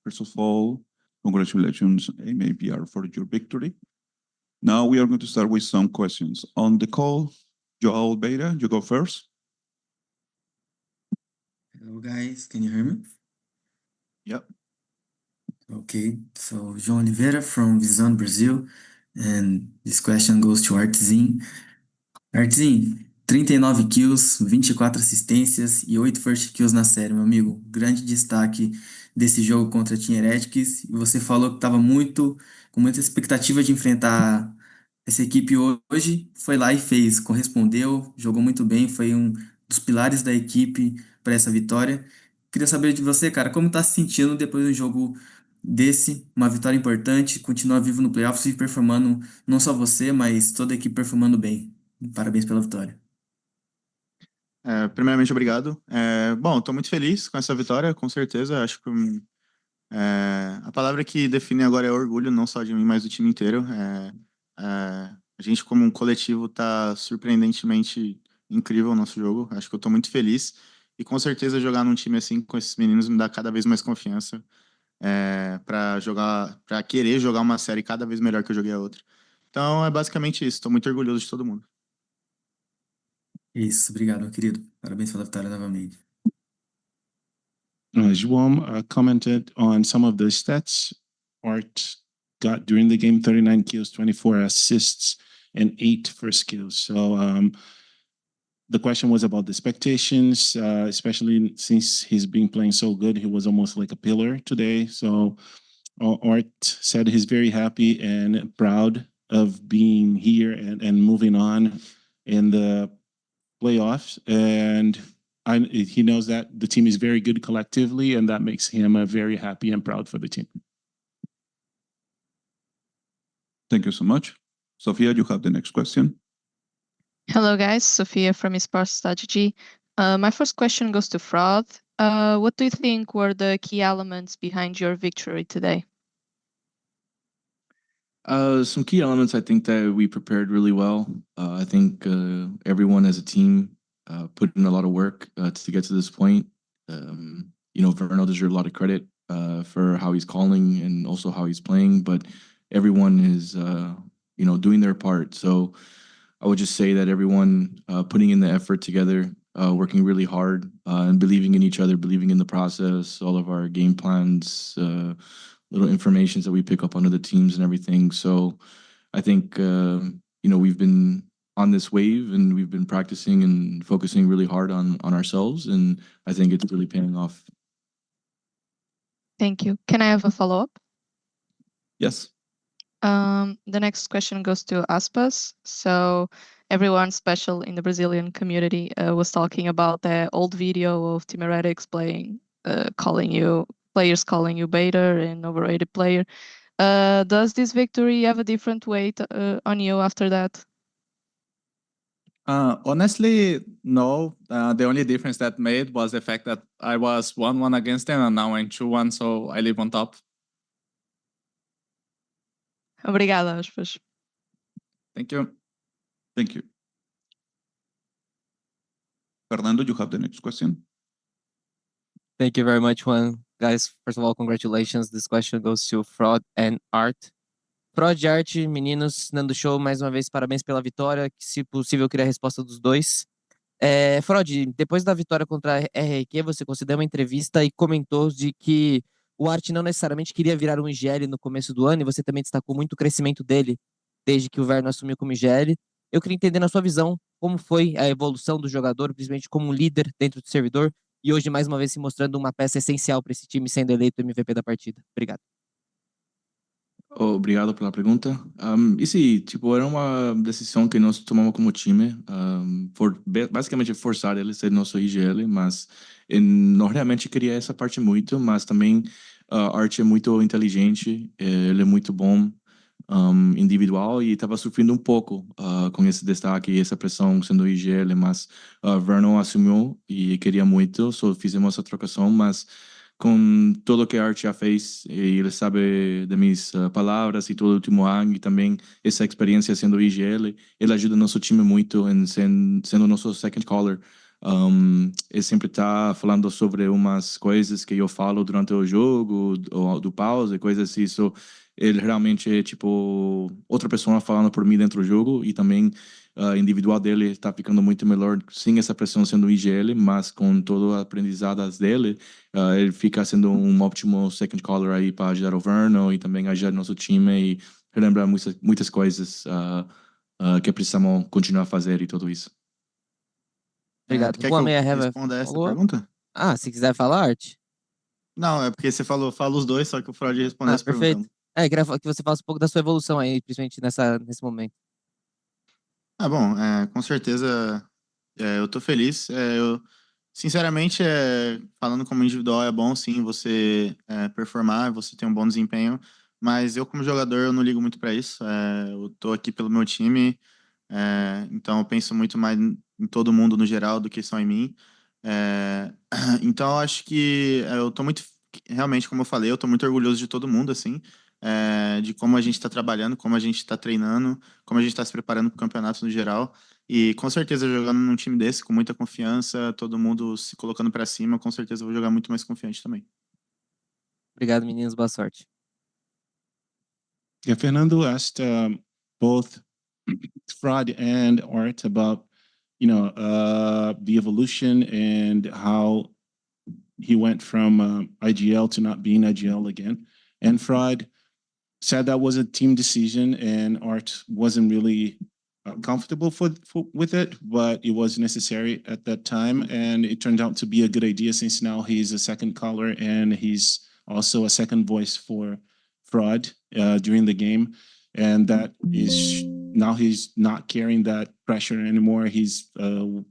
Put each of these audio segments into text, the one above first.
First of all, congratulations, MIBR, for your victory. Now we are going to start with some questions. On the call, Joao Albeira, you go first. Hello guys, can you hear me? Yep. Okay, so João Oliveira from Visão Brazil, and this question goes to Artzin. Artzin, 39 kills, 24 assistências e 8 first kills na série, meu amigo. Grande destaque desse jogo contra a Team Heretics. E você falou que estava com muita expectativa de enfrentar essa equipe hoje. Foi lá e fez, correspondeu, jogou muito bem, foi um dos pilares da equipe para essa vitória. Queria saber de você, cara, como tá se sentindo depois de um jogo desse, uma vitória importante, continuar vivo no playoffs e performando, não só você, mas toda a equipe performando bem. Parabéns pela vitória. Primeiramente, obrigado. Bom, estou muito feliz com essa vitória, com certeza. Acho que a palavra que define agora é orgulho, não só de mim, mas do time inteiro. A gente, como um coletivo, está surpreendentemente incrível o nosso jogo. Acho que eu estou muito feliz. E com certeza jogar num time assim, com esses meninos, me dá cada vez mais confiança para querer jogar uma série cada vez melhor que eu joguei a outra. Então, é basicamente isso. Estou muito orgulhoso de todo mundo. Isso, obrigado, meu querido. Parabéns pela vitória novamente. João commented on some of the stats Art got during the game: 39 kills, 24 assists, and 8 first kills. So the question was about the expectations, especially since he's been playing so good. He was almost like a pillar today. So Art said he's very happy and proud of being here and moving on in the playoffs, and he knows that the team is very good collectively, and that makes him very happy and proud for the team. Thank you so much. Sophia, you have the next question. Hello guys, Sophia from Esports Strategy. My first question goes to Fraud. What do you think were the key elements behind your victory today? Some key elements, I think that we prepared really well. I think everyone as a team put in a lot of work to get to this point. Verno deserves a lot of credit for how he's calling and also how he's playing, but everyone is, doing their part. So I would just say that everyone putting in the effort together, working really hard, and believing in each other, believing in the process, all of our game plans, little informations that we pick up on other teams and everything. So I think, we've been on this wave and we've been practicing and focusing really hard on ourselves. And I think it's really paying off. Thank you. Can I have a follow-up? Yes. The next question goes to aspas. So everyone special in the Brazilian community was talking about the old video of Team Heretics playing, players calling you beta and overrated player. Does this victory have a different weight on you after that? Honestly, no. The only difference that made was the fact that I was 1-1 against them and now I'm 2-1, so I live on top. Obrigada, aspas. Thank you. Thank you. Fernando, you have the next question. Thank you very much, Juan. Guys, first of all, congratulations. This question goes to Fraud and Art. Fraud e Art, meninos, dando show mais uma vez, parabéns pela vitória. Se possível, eu queria a resposta dos dois. Fraud, depois da vitória contra a RRQ, você concedeu uma entrevista e comentou de que o Art não necessariamente queria virar um IGL no começo do ano, e você também destacou muito o crescimento dele desde que o Verno assumiu como IGL. Eu queria entender, na sua visão, como foi a evolução do jogador, principalmente como um líder dentro do servidor, e hoje, mais uma vez, se mostrando uma peça essencial para esse time, sendo eleito MVP da partida. Obrigado. Obrigado pela pergunta. E sim, era uma decisão que nós tomamos como time, basicamente forçar ele a ser nosso IGL, mas não realmente queria essa parte muito, mas também a Art é muito inteligente, ele é muito bom individual e estava sofrendo um pouco com esse destaque e essa pressão sendo IGL, mas Vernon assumiu e queria muito, só fizemos essa trocação, mas com tudo que a Art já fez, e ele sabe de minhas palavras e todo o último ano, e também essa experiência sendo IGL, ele ajuda nosso time muito em sendo nosso second caller Ele sempre tá falando sobre umas coisas que eu falo durante o jogo, ou do pausa e coisas assim. So, ele realmente é tipo outra pessoa falando por mim dentro do jogo e também individual dele está ficando muito melhor sem essa pressão sendo IGL, mas com todo o aprendizado dele, ele fica sendo um ótimo second caller aí para ajudar o Verno e também ajudar nosso time e relembrar muitas coisas que precisamos continuar a fazer e tudo isso. Obrigado. Tu quer que Juan, eu may I have a responda essa follow-up? pergunta? Ah, se quiser falar, Art. Não, é porque você falou, fala os dois, só que o Freud respondeu essa pergunta. Perfeito. Eu queria que você falasse um pouco da sua evolução aí, principalmente nesse momento. Bom, com certeza eu tô feliz. Sinceramente, falando como individual, é bom sim você performar, você ter um bom desempenho, mas eu como jogador eu não ligo muito para isso. Eu tô aqui pelo meu time, então eu penso muito mais em todo mundo no geral do que só em mim. Então eu acho que eu tô muito, realmente, como eu falei, eu tô muito orgulhoso de todo mundo, assim, de como a gente está trabalhando, como a gente está treinando, como a gente está se preparando para o campeonato no geral. E com certeza, jogando num time desse, com muita confiança, todo mundo se colocando para cima, com certeza eu vou jogar muito mais confiante também. Obrigado, meninos. Boa sorte. Yeah, Fernando asked both Fraud and Art about, the evolution and how he went from IGL to not being IGL again. And Fraud said that was a team decision, and Art wasn't really comfortable with it, but it was necessary at that time, and it turned out to be a good idea since now he's a second caller and he's also a second voice for Fraud during the game, and that is now he's not carrying that pressure anymore. He's a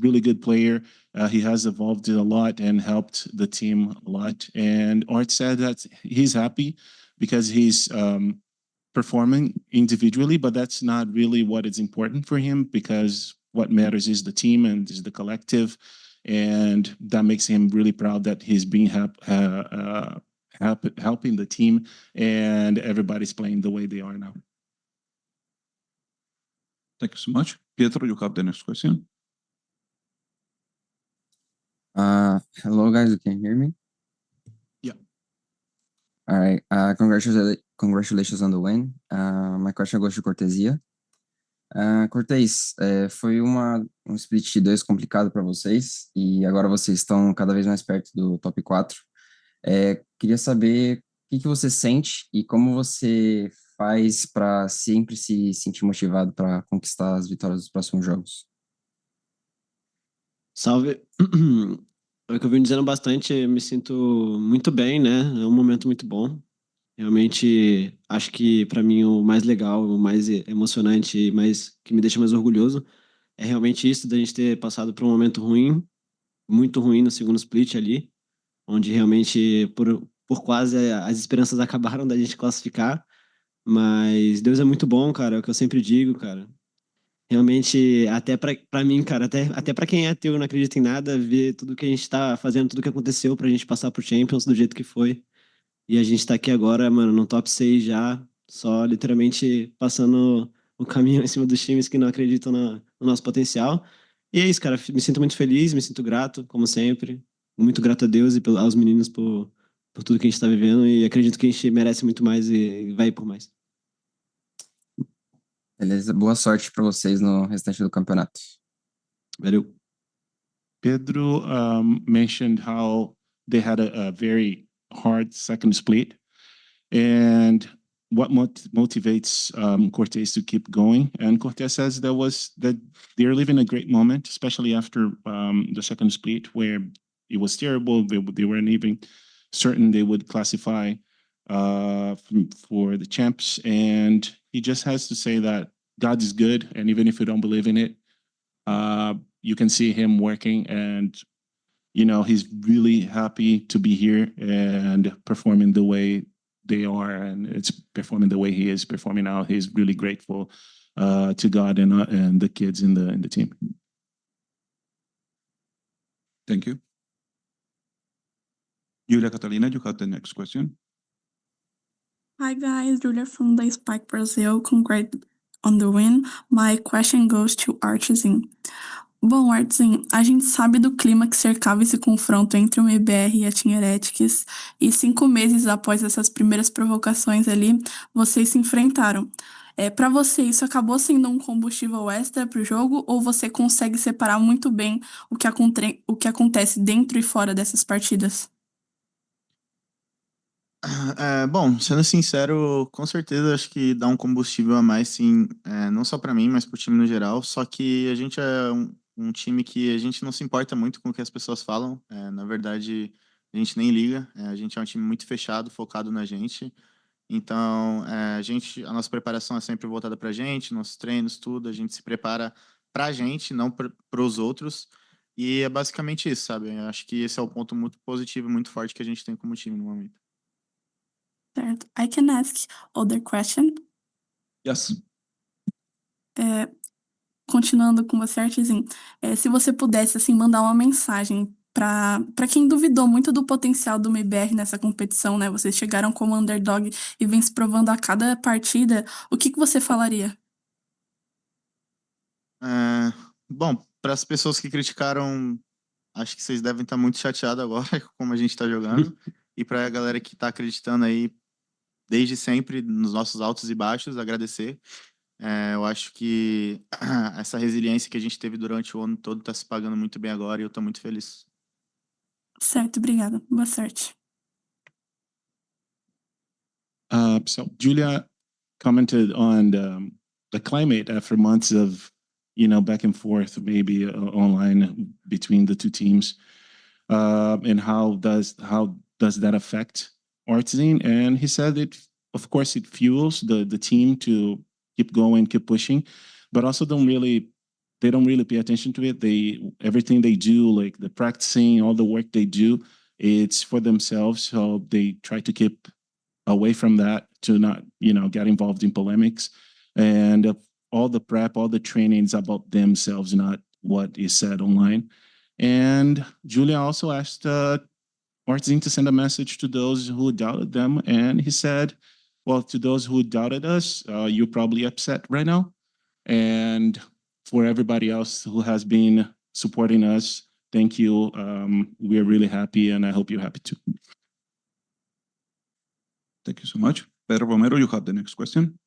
really good player. He has evolved a lot and helped the team a lot. And Art said that he's happy because he's performing individually, but that's not really what is important for him, because what matters is the team and is the collective. And that makes him really proud that he's being helping the team and everybody's playing the way they are now. Thank you so much. Pedro, you have the next question. Hello guys, you can hear me? Yeah. All right. Congratulations on the win. My question goes to Cortesia. Cortez, foi um split de 2 complicado para vocês e agora vocês estão cada vez mais perto do top 4. Queria saber o que você sente e como você faz para sempre se sentir motivado para conquistar as vitórias dos próximos jogos. Salve. É o que eu venho dizendo bastante, eu me sinto muito bem, né? É um momento muito bom. Realmente, acho que para mim o mais legal, o mais emocionante, mais que me deixa mais orgulhoso é realmente isso, da gente ter passado por um momento ruim, muito ruim no segundo split ali, onde realmente por quase as esperanças acabaram da gente classificar, mas Deus é muito bom, cara, é o que eu sempre digo, cara. Realmente, até para mim, cara, até para quem é ateu e não acredita em nada, ver tudo que a gente tá fazendo, tudo que aconteceu pra gente passar pro Champions do jeito que foi. E a gente tá aqui agora, mano, no top 6 já, só literalmente passando o caminho em cima dos times que não acreditam no nosso potencial. E é isso, cara, me sinto muito feliz, me sinto grato, como sempre. Muito grato a Deus e aos meninos por tudo que a gente tá vivendo e acredito que a gente merece muito mais e vai por mais. Beleza, boa sorte para vocês no restante do campeonato. Valeu. Pedro mentioned how they had a very hard second split, and what motivates Cortez to keep going. And Cortez says that they're living a great moment, especially after the second split, where it was terrible. They weren't even certain they would classify for the champs. And he just has to say that God is good, and even if you don't believe in it, you can see him working, and he's really happy to be here and performing the way they are, and it's performing the way he is performing now. He's really grateful to God and the kids in the team. Thank you. Julia Catalina, you have the next question. Hi guys, Julia from the Spike Brazil. Congrats on the win. My question goes to Artisan. Bom, Artzin, a gente sabe do clima que cercava esse confronto entre o MIBR e a Team Heretics, e 5 meses após essas primeiras provocações ali, vocês se enfrentaram. Para você, isso acabou sendo um combustível extra para o jogo, ou você consegue separar muito bem o que acontece dentro e fora dessas partidas? Bom, sendo sincero, com certeza acho que dá um combustível a mais, sim, não só para mim, mas para o time no geral. Só que a gente é um time que a gente não se importa muito com o que as pessoas falam. Na verdade, a gente nem liga. A gente é um time muito fechado, focado na gente. Então, a nossa preparação é sempre voltada para a gente, nossos treinos, tudo. A gente se prepara para a gente, não para os outros. E é basicamente isso, sabe? Eu acho que esse é o ponto muito positivo, e muito forte que a gente tem como time no momento. Certo. I can ask other question. Yes. Continuando com você, Artzinho, se você pudesse assim mandar uma mensagem para quem duvidou muito do potencial do MIBR nessa competição, né? Vocês chegaram como underdog e vem se provando a cada partida, o que você falaria? Bom, para as pessoas que criticaram, acho que vocês devem estar muito chateados agora com como a gente está jogando. E para a galera que está acreditando aí desde sempre nos nossos altos e baixos, agradecer. Eu acho que essa resiliência que a gente teve durante o ano todo está se pagando muito bem agora e eu estou muito feliz. Certo, obrigada. Boa sorte. So Julia commented on the climate after months of, back and forth, maybe online between the two teams, and how does that affect Artzine? And he said of course, it fuels the team to keep going, keep pushing, but also they don't really pay attention to it. Everything they do, like the practicing, all the work they do, it's for themselves. So they try to keep away from that to not, get involved in polemics. And all the prep, all the training is about themselves, not what is said online. And Julia also asked Martin to send a message to those who doubted them. And he said, well, to those who doubted us, you're probably upset right now. And for everybody else who has been supporting us, thank you. We're really happy, and I hope you're happy too. Thank you so much. Pedro Romero, you have the next question.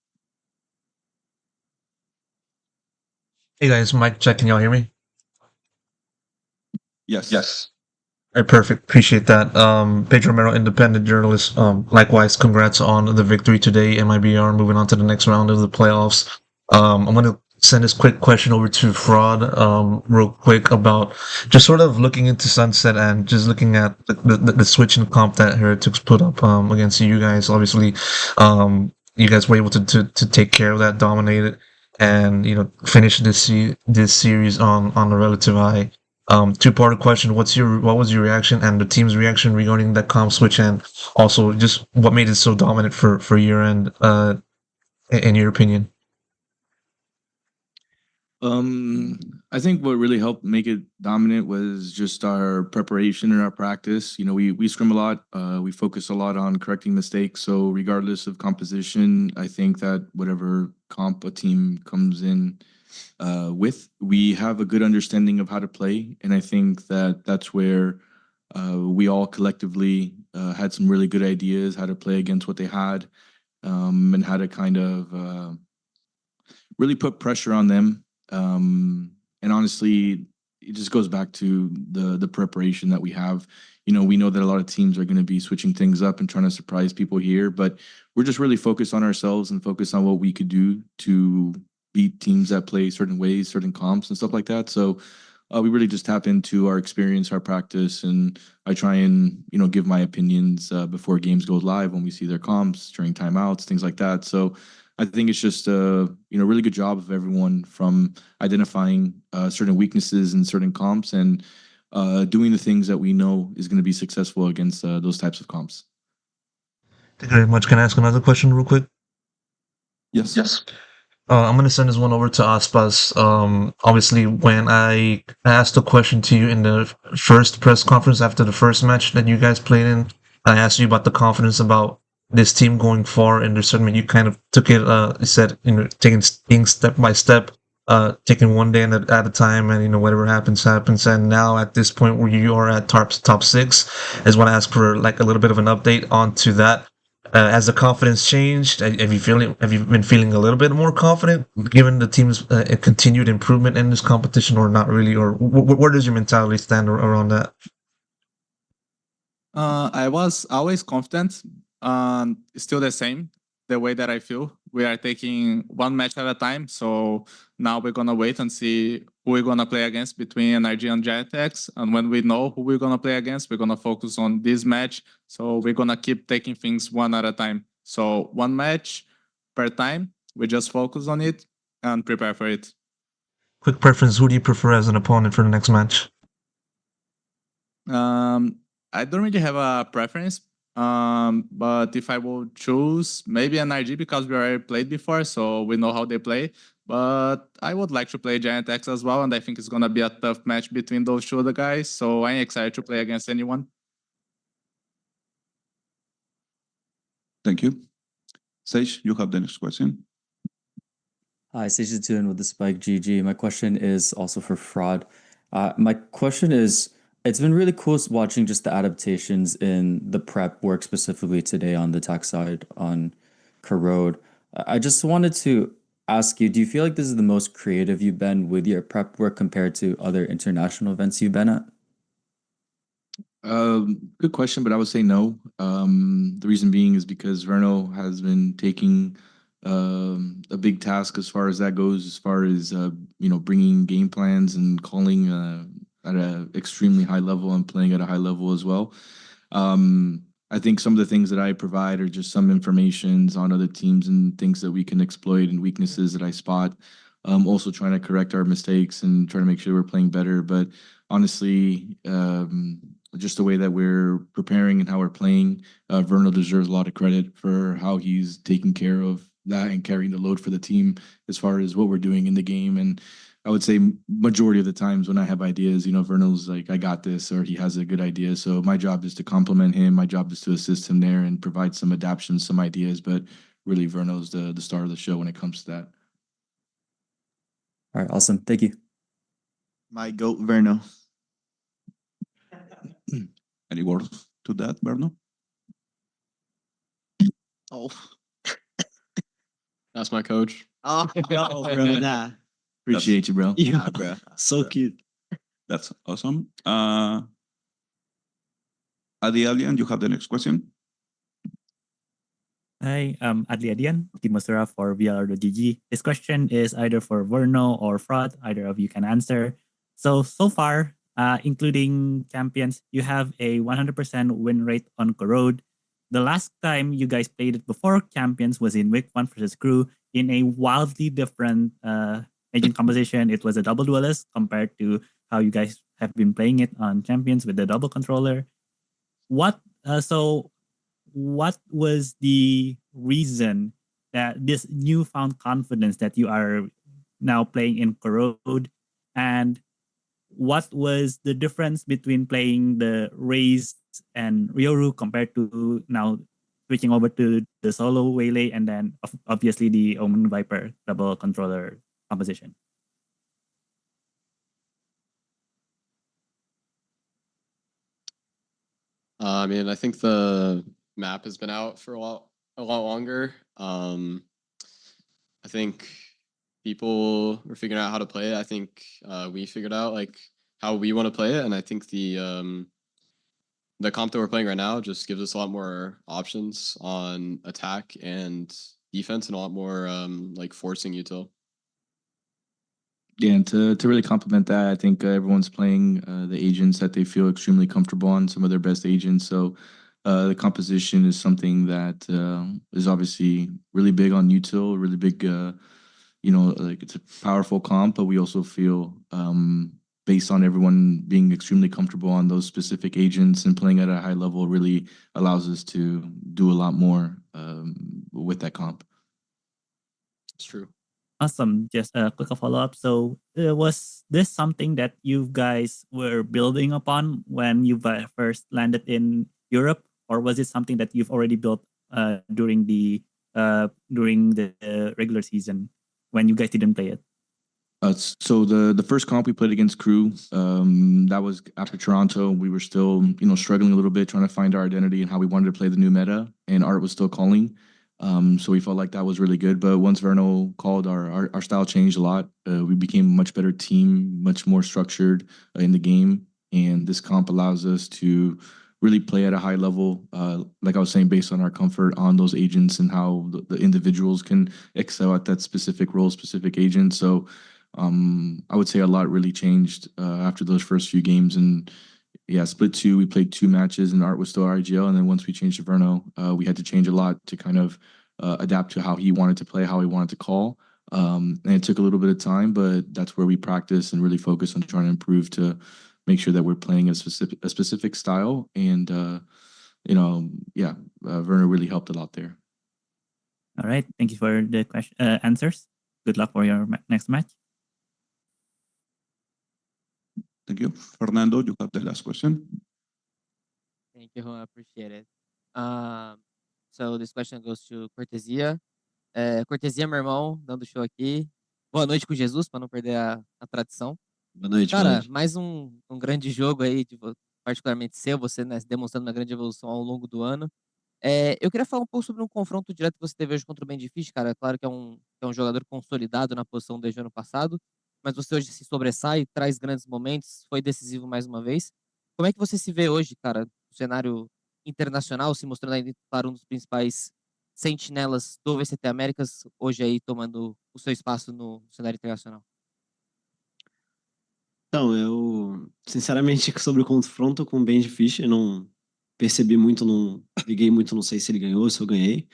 Hey guys, mic check. Can y'all hear me? Yes. Yes. All right, perfect. Appreciate that. Pedro Romero, independent journalist. Likewise, congrats on the victory today. MIBR moving on to the next round of the playoffs. I'm going to send this quick question over to Fraud, real quick, about just sort of looking into Sunset and just looking at the switch in comp that Heretics put up against you guys. Obviously, you guys were able to take care of that, dominate it, and finish this series on a relative high. Two-part question: what was your reaction and the team's reaction regarding that comp switch, and also just what made it so dominant for your end, in your opinion? I think what really helped make it dominant was just our preparation and our practice. We scrim a lot. We focus a lot on correcting mistakes. So regardless of composition, I think that whatever comp a team comes in with, we have a good understanding of how to play. And I think that that's where we all collectively had some really good ideas how to play against what they had, and how to kind of really put pressure on them. And honestly, it just goes back to the preparation that we have. We know that a lot of teams are going to be switching things up and trying to surprise people here, but we're just really focused on ourselves and focused on what we could do to beat teams that play certain ways, certain comps and stuff like that. So we really just tap into our experience, our practice, and I try and give my opinions before games go live when we see their comps, during timeouts, things like that. So I think it's just a really good job of everyone from identifying certain weaknesses in certain comps and doing the things that we know is going to be successful against those types of comps. Thank you very much. Can I ask another question real quick? Yes. Yes. I'm going to send this one over to Aspas. Obviously, when I asked a question to you in the first press conference after the first match that you guys played in, I asked you about the confidence about this team going far in the tournament. You kind of took it, you said, taking things step by step. taking one day at a time, and whatever happens happens. And now at this point where you are at top six, I just want to ask for like a little bit of an update onto that. Has the confidence changed? Have you been feeling a little bit more confident given the team's continued improvement in this competition, or not really? Or where does your mentality stand around that? I was always confident, still the same. The way that I feel, we are taking one match at a time. So now we're gonna wait and see who we're gonna play against between NRG and GTX. And when we know who we're gonna play against, we're gonna focus on this match. So we're gonna keep taking things one at a time. So one match per time. We just focus on it and prepare for it. Quick preference: who do you prefer as an opponent for the next match? I don't really have a preference. But if I will choose, maybe NRG because we already played before, so we know how they play. But I would like to play Giant X as well, and I think it's gonna be a tough match between those two other guys. So I'm excited to play against anyone. Thank you. Sage, you have the next question. Hi, Sage Tune with the Spike GG. My question is also for Fraud. My question is, it's been really cool watching just the adaptations in the prep work specifically today on the tech side on Corrode. I just wanted to ask you, do you feel like this is the most creative you've been with your prep work compared to other international events you've been at? Good question, but I would say no. The reason being is because Verno has been taking a big task as far as that goes, as far as bringing game plans and calling at an extremely high level and playing at a high level as well. I think some of the things that I provide are just some informations on other teams and things that we can exploit and weaknesses that I spot. Also trying to correct our mistakes and trying to make sure we're playing better. But honestly, just the way that we're preparing and how we're playing, Verno deserves a lot of credit for how he's taking care of that and carrying the load for the team as far as what we're doing in the game. And I would say majority of the times when I have ideas, Verno's like, I got this, or he has a good idea. So my job is to compliment him. My job is to assist him there and provide some adaptations, some ideas. But really, Verno's the star of the show when it comes to that. All right, awesome. Thank you. My goat, Verno. Any words to that, Verno? Oh, That's my coach. oh, no, bro, nah. Appreciate you, bro. Yeah, bro. So cute. That's awesome. Adi Alien, you have the next question. Hi, I'm Adli Adian, Team Masura for VLR.gg. This question is either for Verno or Fraud. Either of you can answer. So far, including Champions, you have a 100% win rate on Corrode. The last time you guys played it before Champions was in Week 1 versus Crew in a wildly different agent composition. It was a double duelist compared to how you guys have been playing it on Champions with the double controller. What was the reason that this newfound confidence that you are now playing in Corrode, and what was the difference between playing the Raze and Ryoru compared to now switching over to the solo Waylay and then obviously the Omen Viper double controller composition? I mean, I think the map has been out for a lot longer. I think people were figuring out how to play it. I think we figured out like how we want to play it, and I think the comp that we're playing right now just gives us a lot more options on attack and defense, and a lot more like forcing util. Yeah, and to really complement that, I think everyone's playing the agents that they feel extremely comfortable on, some of their best agents. So the composition is something that is obviously really big on util, really big, like it's a powerful comp, but we also feel based on everyone being extremely comfortable on those specific agents and playing at a high level really allows us to do a lot more with that comp. It's true. Awesome. Just a quick follow-up. So was this something that you guys were building upon when you first landed in Europe, or was it something that you've already built during the regular season when you guys didn't play it? So the first comp we played against Crew, that was after Toronto. We were still, struggling a little bit, trying to find our identity and how we wanted to play the new meta, and Art was still calling. So we felt like that was really good. But once Verno called, our style changed a lot. We became a much better team, much more structured in the game, and this comp allows us to really play at a high level, like I was saying, based on our comfort on those agents and how the individuals can excel at that specific role, specific agent. So I would say a lot really changed after those first few games. And yeah, split two, we played 2 matches and Art was still RGL. And then once we changed to Verno, we had to change a lot to kind of adapt to how he wanted to play, how he wanted to call. And it took a little bit of time, but that's where we practice and really focus on trying to improve to make sure that we're playing a specific style. And, Werner really helped a lot there. All right. Thank you for the answers. Good luck for your next match. Thank you. Fernando, you have the last question. Thank you, I appreciate it. So this question goes to Cortesia. Cortesia, meu irmão, dando show aqui. Boa noite com Jesus, para não perder a tradição. Boa noite, Cara, boa noite. mais um grande jogo aí, particularmente seu, você, né, demonstrando uma grande evolução ao longo do ano. Eu queria falar um pouco sobre um confronto direto que você teve hoje contra o Bendifish, cara. Claro que é um jogador consolidado na posição desde o ano passado, mas você hoje se sobressai, traz grandes momentos, foi decisivo mais uma vez. Como é que você se vê hoje, cara, no cenário internacional, se mostrando aí para um dos principais sentinelas do VCT Américas, hoje aí tomando o seu espaço no cenário internacional? Então, eu, sinceramente, sobre o confronto com o Bendifish, eu não percebi muito, não liguei muito, não sei se ele ganhou, se eu ganhei.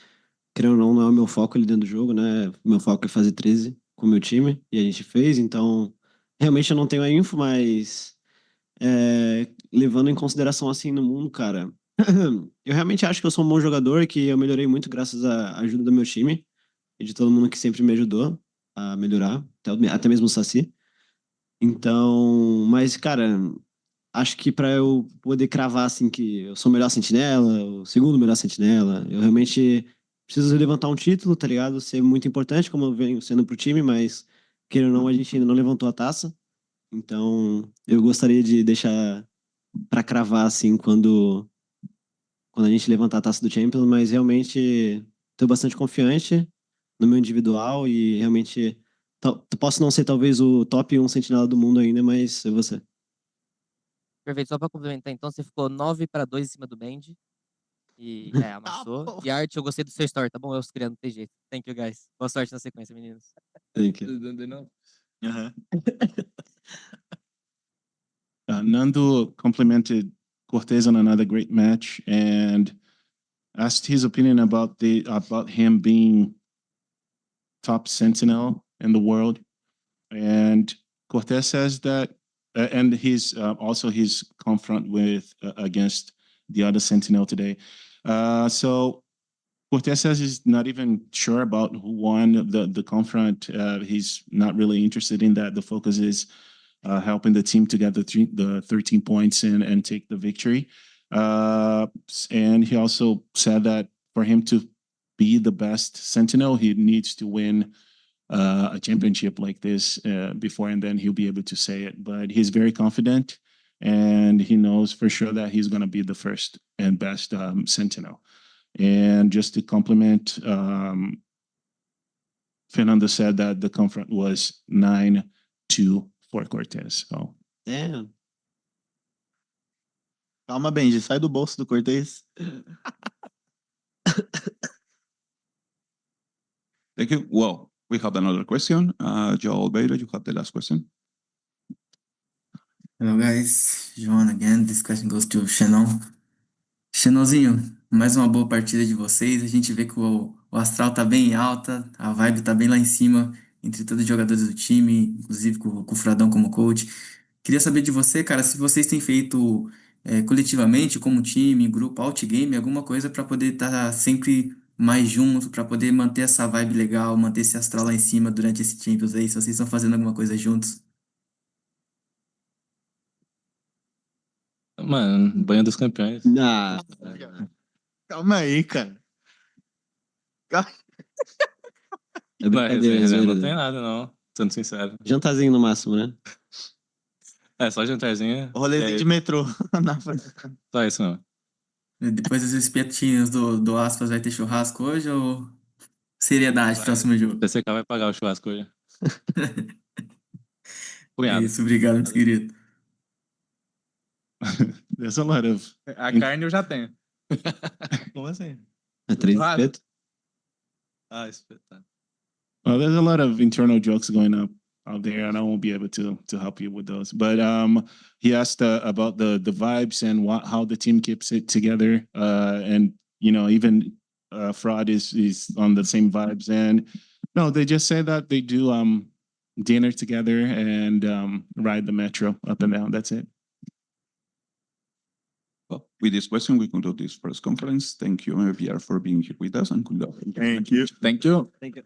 Querendo ou não, não é o meu foco ali dentro do jogo, né? O meu foco é fazer 13 com o meu time, e a gente fez, então, realmente eu não tenho a info, mas levando em consideração assim no mundo, cara, eu realmente acho que eu sou um bom jogador, que eu melhorei muito graças à ajuda do meu time e de todo mundo que sempre me ajudou a melhorar, até mesmo o Saci. Então, mas, cara, acho que para eu poder cravar assim que eu sou o melhor sentinela, o segundo melhor sentinela, eu realmente preciso levantar um título, tá ligado? Ser muito importante, como eu venho sendo pro time, mas querendo ou não, a gente ainda não levantou a taça. Então, eu gostaria de deixar para cravar assim quando a gente levantar a taça do Champions, mas realmente estou bastante confiante no meu individual e realmente posso não ser talvez o top 1 sentinela do mundo ainda, mas é você. Perfeito, só para complementar, então, você ficou 9-2 em cima do Bend. E amassou. E Art, eu gostei do seu story, tá bom? Eu criando, não tem jeito. Thank you, guys. Boa sorte na sequência, meninos. Thank you. Nando complimented Cortez on another great match and asked his opinion about him being top sentinel in the world. And Cortez says that, and his also his confront with against the other sentinel today. So Cortez says he's not even sure about who won the confront. He's not really interested in that. The focus is helping the team to get the 13 points and take the victory. And he also said that for him to be the best sentinel, he needs to win a championship like this before, and then he'll be able to say it. But he's very confident, and he knows for sure that he's going to be the first and best sentinel. And just to compliment, Fernando said that the confront was 9-2 for Cortez. So. Damn. Calma, Benji, sai do bolso do Cortez. Thank you. Well, we have another question. Joel Beira, you have the last question. Hello guys, João again. This question goes to Xenon. Xenonzinho, mais uma boa partida de vocês. A gente vê que o astral tá bem alta, a vibe tá bem lá em cima, entre todos os jogadores do time, inclusive com o Fradão como coach. Queria saber de você, cara, se vocês têm feito coletivamente, como time, grupo, outgame, alguma coisa para poder estar sempre mais juntos, para poder manter essa vibe legal, manter esse astral lá em cima durante esse Champions aí, se vocês estão fazendo alguma coisa juntos. Mano, banho dos campeões. Ah, Calma aí, cara. é brincadeira, Não zoeira. tem nada, não. Sendo sincero. Jantarzinho no máximo, né? É, só jantarzinho. O rolezinho de metrô. na frente. Só isso não. Depois dos espetinhos do Aspas, vai ter churrasco hoje ou seriedade, próximo jogo? O PCK vai pagar o churrasco hoje. É Cunhado. isso, obrigado, meu querido. There's a lot of... A carne eu já tenho. Como assim? É 3 Churrasco? espetos. Ah, espetáculo. Well, there's a lot of internal jokes going up out there, and I won't be able to help you with those. But he asked about the vibes and how the team keeps it together, and even Fraud is on the same vibes. And no, they just say that they do dinner together and ride the metro up and down. That's it. Well, with this question, we conclude this first conference. Thank you, MIBR, for being here with us, and good luck. Thank you. Thank you. Thank you.